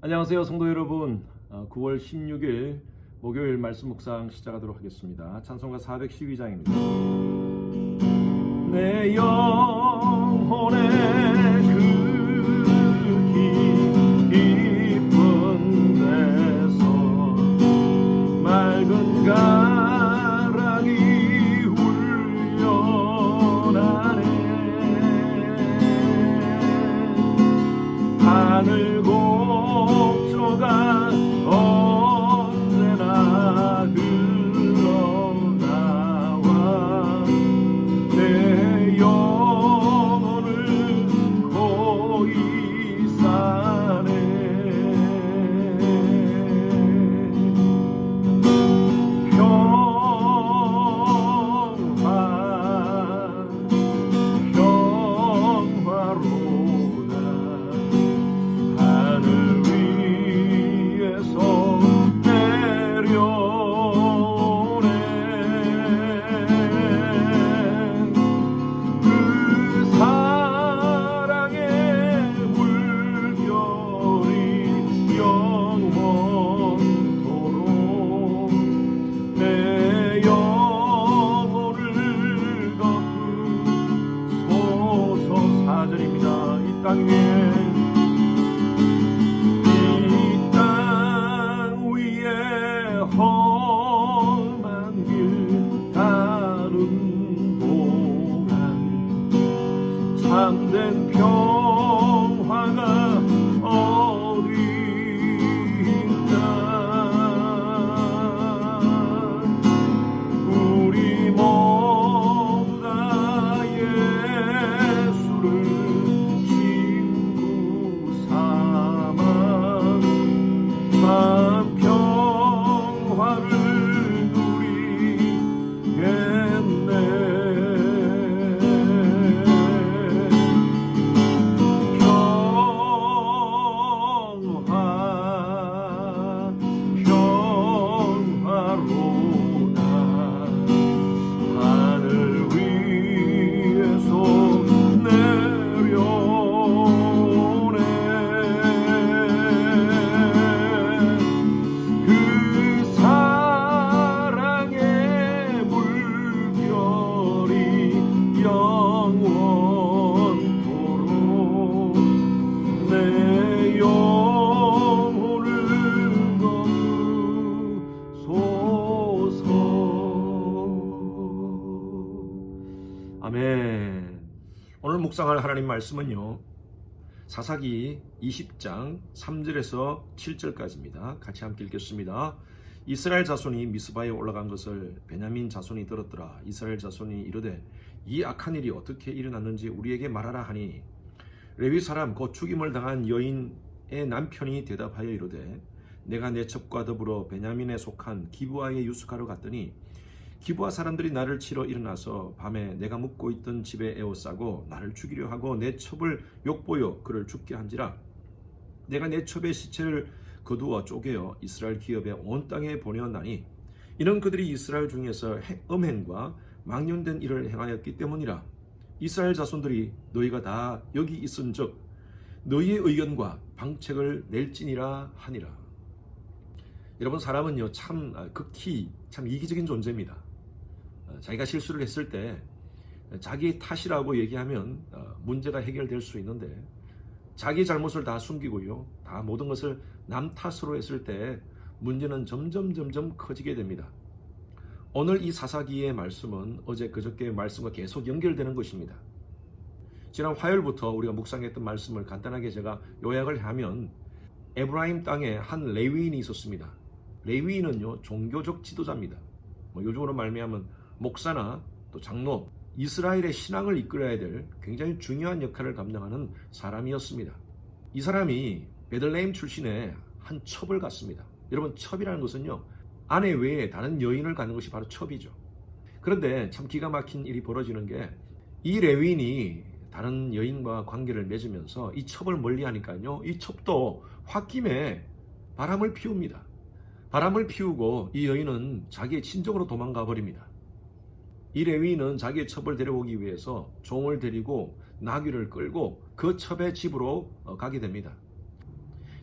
안녕하세요 성도 여러분. 9월 16일 목요일 말씀 묵상 시작하도록 하겠습니다. 찬송가 412장입니다. 내 영혼의 그 깊은 데서 맑은 가랑이 울려나네. 하늘 곡조가 언제나 흘러나와 내 영혼을 고이 싸네. 평화로다 하늘 위에서 내려오네. 그 사랑의 물결이 영원토록 내 영혼을 거두소서. 4절입니다. 이 땅 위에 험한 길 가는 동안 참된 평화가 어디있나. 우리 모두 다 예수를 친구 삼아 참 평화를 누리겠네. 평화로다 하늘 위에서 내려오네. 그 사랑의 물결이 영원토록 내 영혼을 거두소서. 아멘. 오늘 묵상할 하나님 말씀은요, 사사기 20장 3절에서 7절까지입니다. 같이 함께 읽겠습니다. 이스라엘 자손이 미스바에 올라간 것을 베냐민 자손이 들었더라. 이스라엘 자손이 이르되 이 악한 일이 어떻게 일어났는지 우리에게 말하라 하니 레위 사람 곧 죽임을 당한 여인의 남편이 대답하여 이르되 내가 내 첩과 더불어 베냐민에 속한 기브아에 유숙하러 갔더니 기브아 사람들이 나를 치러 일어나서 밤에 내가 묵고 있던 집에 에워싸고 나를 죽이려 하고 내 첩을 욕보여 그를 죽게 한지라. 내가 내 첩의 시체를 거두어 쪼개어 이스라엘 기업의 온 땅에 보내었나니 이는 그들이 이스라엘 중에서 음행과 망령된 일을 행하였기 때문이라. 이스라엘 자손들이 너희가 다 여기 있은즉 너희의 의견과 방책을 낼지니라 하니라. 여러분, 사람은요 참 극히 참 이기적인 존재입니다. 자기가 실수를 했을 때 자기 탓이라고 얘기하면 문제가 해결될 수 있는데 자기 잘못을 다 숨기고요, 다 모든 것을 남 탓으로 했을 때 문제는 점점 커지게 됩니다. 오늘 이 사사기의 말씀은 어제 그저께의 말씀과 계속 연결되는 것입니다. 지난 화요일부터 우리가 묵상했던 말씀을 간단하게 제가 요약을 하면 에브라임 땅에 한 레위인이 있었습니다. 레위인은요 종교적 지도자입니다. 요즘으로 말미암은 목사나 또 장로, 이스라엘의 신앙을 이끌어야 될 굉장히 중요한 역할을 감당하는 사람이었습니다. 이 사람이 베들레헴 출신의 한 첩을 갔습니다. 여러분, 첩이라는 것은요 아내 외에 다른 여인을 갖는 것이 바로 첩이죠. 그런데 참 기가 막힌 일이 벌어지는 게, 이 레위인이 다른 여인과 관계를 맺으면서 이 첩을 멀리하니까요, 이 첩도 홧김에 바람을 피웁니다. 바람을 피우고 이 여인은 자기의 친정으로 도망가 버립니다. 이 레위인은 자기의 첩을 데려오기 위해서 종을 데리고 나귀를 끌고 그 첩의 집으로 가게 됩니다.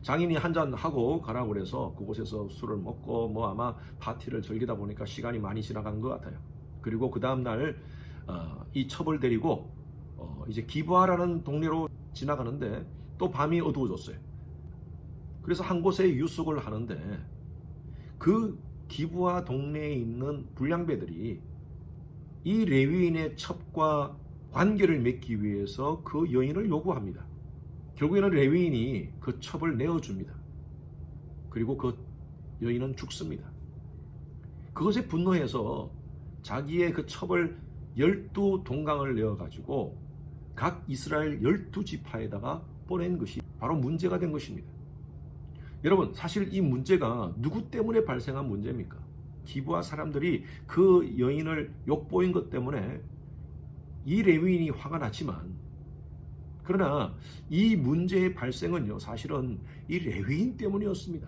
장인이 한잔 하고 가라고 그래서 그곳에서 술을 먹고 뭐 아마 파티를 즐기다 보니까 시간이 많이 지나간 것 같아요. 그리고 그 다음날 이 첩을 데리고 이제 기부하라는 동네로 지나가는데 또 밤이 어두워졌어요. 그래서 한 곳에 유숙을 하는데 그 기부하 동네에 있는 불량배들이 이 레위인의 첩과 관계를 맺기 위해서 그 여인을 요구합니다. 결국에는 레위인이 그 첩을 내어줍니다. 그리고 그 여인은 죽습니다. 그것에 분노해서 자기의 그 첩을 12동강을 내어가지고 각 이스라엘 12지파에다가 보낸 것이 바로 문제가 된 것입니다. 여러분, 사실 이 문제가 누구 때문에 발생한 문제입니까? 기부하 사람들이 그 여인을 욕보인 것 때문에 이 레위인이 화가 났지만, 그러나 이 문제의 발생은요, 사실은 이 레위인 때문이었습니다.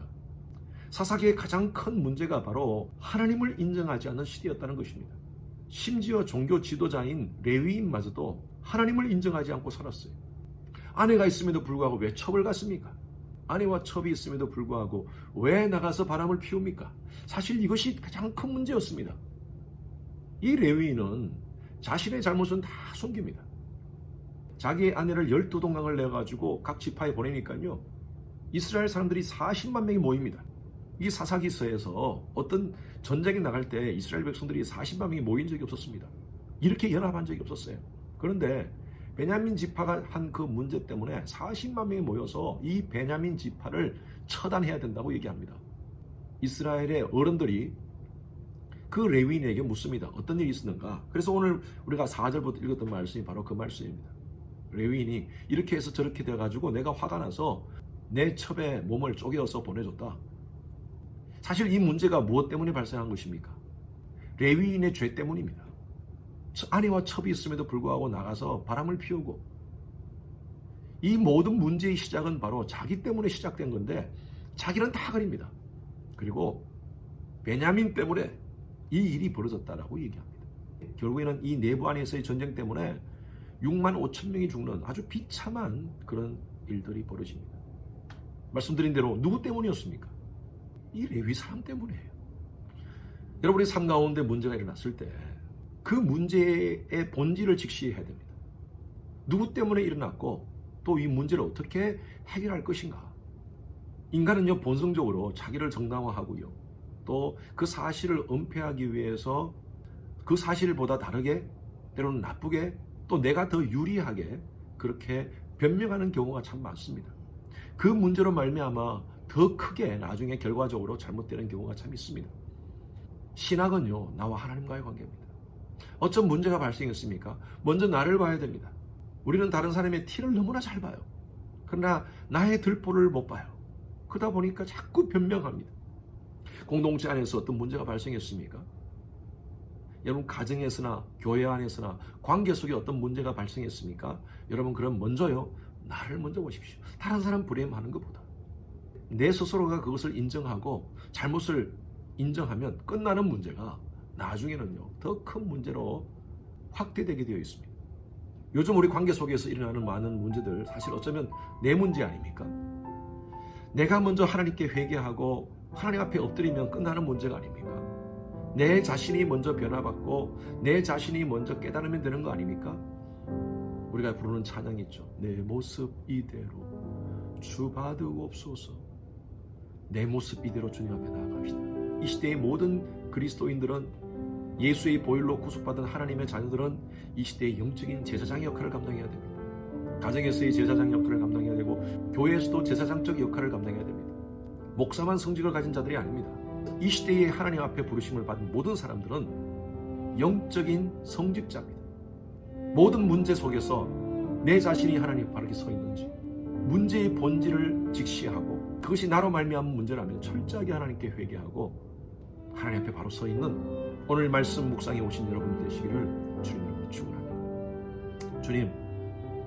사사기의 가장 큰 문제가 바로 하나님을 인정하지 않는 시대였다는 것입니다. 심지어 종교 지도자인 레위인마저도 하나님을 인정하지 않고 살았어요. 아내가 있음에도 불구하고 왜 첩을 갔습니까? 아내와 첩이 있음에도 불구하고 왜 나가서 바람을 피웁니까? 사실 이것이 가장 큰 문제였습니다. 이 레위인은 자신의 잘못은 다 숨깁니다. 자기의 아내를 12동강을 내가지고 각 지파에 보내니까요, 이스라엘 사람들이 40만 명이 모입니다. 이 사사기서에서 어떤 전쟁에 나갈 때 이스라엘 백성들이 40만 명이 모인 적이 없었습니다. 이렇게 연합한 적이 없었어요. 그런데 베냐민 지파가 한 그 문제 때문에 40만 명이 모여서 이 베냐민 지파를 처단해야 된다고 얘기합니다. 이스라엘의 어른들이 그 레위인에게 묻습니다. 어떤 일이 있었는가? 그래서 오늘 우리가 4절부터 읽었던 말씀이 바로 그 말씀입니다. 레위인이 이렇게 해서 저렇게 돼가지고 내가 화가 나서 내 첩에 몸을 쪼개어서 보내줬다. 사실 이 문제가 무엇 때문에 발생한 것입니까? 레위인의 죄 때문입니다. 아내와 첩이 있음에도 불구하고 나가서 바람을 피우고, 이 모든 문제의 시작은 바로 자기 때문에 시작된 건데 자기는 다 그립니다. 그리고 베냐민 때문에 이 일이 벌어졌다라고 얘기합니다. 결국에는 이 내부 안에서의 전쟁 때문에 6만 5천 명이 죽는 아주 비참한 그런 일들이 벌어집니다. 말씀드린 대로 누구 때문이었습니까? 이 레위 사람 때문이에요. 여러분의 삶 가운데 문제가 일어났을 때 그 문제의 본질을 직시해야 됩니다. 누구 때문에 일어났고 또 이 문제를 어떻게 해결할 것인가. 인간은요, 본성적으로 자기를 정당화하고요, 또 그 사실을 은폐하기 위해서 그 사실보다 다르게, 때로는 나쁘게, 또 내가 더 유리하게 그렇게 변명하는 경우가 참 많습니다. 그 문제로 말미암아 더 크게 나중에 결과적으로 잘못되는 경우가 참 있습니다. 신학은요, 나와 하나님과의 관계입니다. 어떤 문제가 발생했습니까? 먼저 나를 봐야 됩니다. 우리는 다른 사람의 티를 너무나 잘 봐요. 그러나 나의 들보를 못 봐요. 그러다 보니까 자꾸 변명합니다. 공동체 안에서 어떤 문제가 발생했습니까? 여러분, 가정에서나 교회 안에서나 관계 속에 어떤 문제가 발생했습니까? 여러분, 그럼 먼저요, 나를 먼저 보십시오. 다른 사람 불행하는 것보다 내 스스로가 그것을 인정하고 잘못을 인정하면 끝나는 문제가 나중에는요, 더 큰 문제로 확대되게 되어 있습니다. 요즘 우리 관계 속에서 일어나는 많은 문제들, 사실 어쩌면 내 문제 아닙니까? 내가 먼저 하나님께 회개하고 하나님 앞에 엎드리면 끝나는 문제가 아닙니까? 내 자신이 먼저 변화받고 내 자신이 먼저 깨달으면 되는 거 아닙니까? 우리가 부르는 찬양이 있죠. 내 모습 이대로 주 받으옵소서. 내 모습 이대로 주님 앞에 나아갑시다. 이 시대의 모든 그리스도인들은, 예수의 보혈로 구속받은 하나님의 자녀들은 이 시대의 영적인 제사장 역할을 감당해야 됩니다. 가정에서의 제사장 역할을 감당해야 되고, 교회에서도 제사장적 역할을 감당해야 됩니다. 목사만 성직을 가진 자들이 아닙니다. 이 시대의 하나님 앞에 부르심을 받은 모든 사람들은 영적인 성직자입니다. 모든 문제 속에서 내 자신이 하나님 바르게 서 있는지, 문제의 본질을 직시하고, 그것이 나로 말미암은 문제라면 철저하게 하나님께 회개하고 하나님 앞에 바로 서 있는 오늘 말씀 묵상에 오신 여러분 되시기를 주님으로 축원합니다. 주님,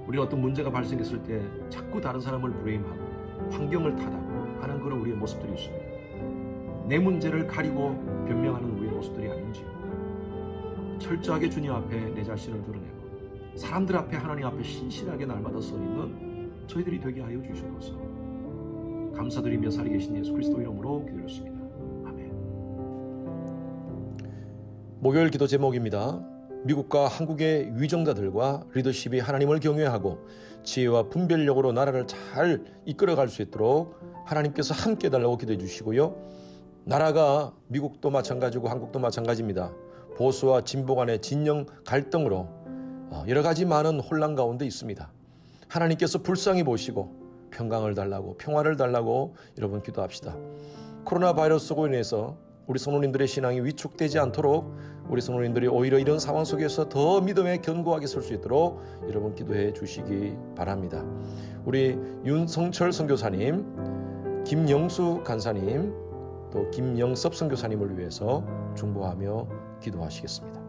우리 어떤 문제가 발생했을 때 자꾸 다른 사람을 브레임하고 환경을 탓하고 하는 그런 우리의 모습들이 있습니다. 내 문제를 가리고 변명하는 우리의 모습들이 아닌지요. 철저하게 주님 앞에 내 자신을 드러내고 사람들 앞에, 하나님 앞에 신실하게 날마다 서 있는 저희들이 되게 하여 주시옵소서. 감사드리며 살아계신 예수 그리스도 이름으로 기도드렸습니다. 아멘. 목요일 기도 제목입니다. 미국과 한국의 위정자들과 리더십이 하나님을 경외하고 지혜와 분별력으로 나라를 잘 이끌어갈 수 있도록 하나님께서 함께 해달라고 기도해 주시고요. 나라가 미국도 마찬가지고 한국도 마찬가지입니다. 보수와 진보 간의 진영 갈등으로 여러 가지 많은 혼란 가운데 있습니다. 하나님께서 불쌍히 보시고 평강을 달라고, 평화를 달라고 여러분 기도합시다. 코로나 바이러스로 인해서 우리 성도님들의 신앙이 위축되지 않도록 우리 성도님들이 오히려 이런 상황 속에서 더 믿음에 견고하게 설 수 있도록 여러분 기도해 주시기 바랍니다. 우리 윤성철 선교사님, 김영수 간사님, 또 김영섭 선교사님을 위해서 중보하며 기도하시겠습니다.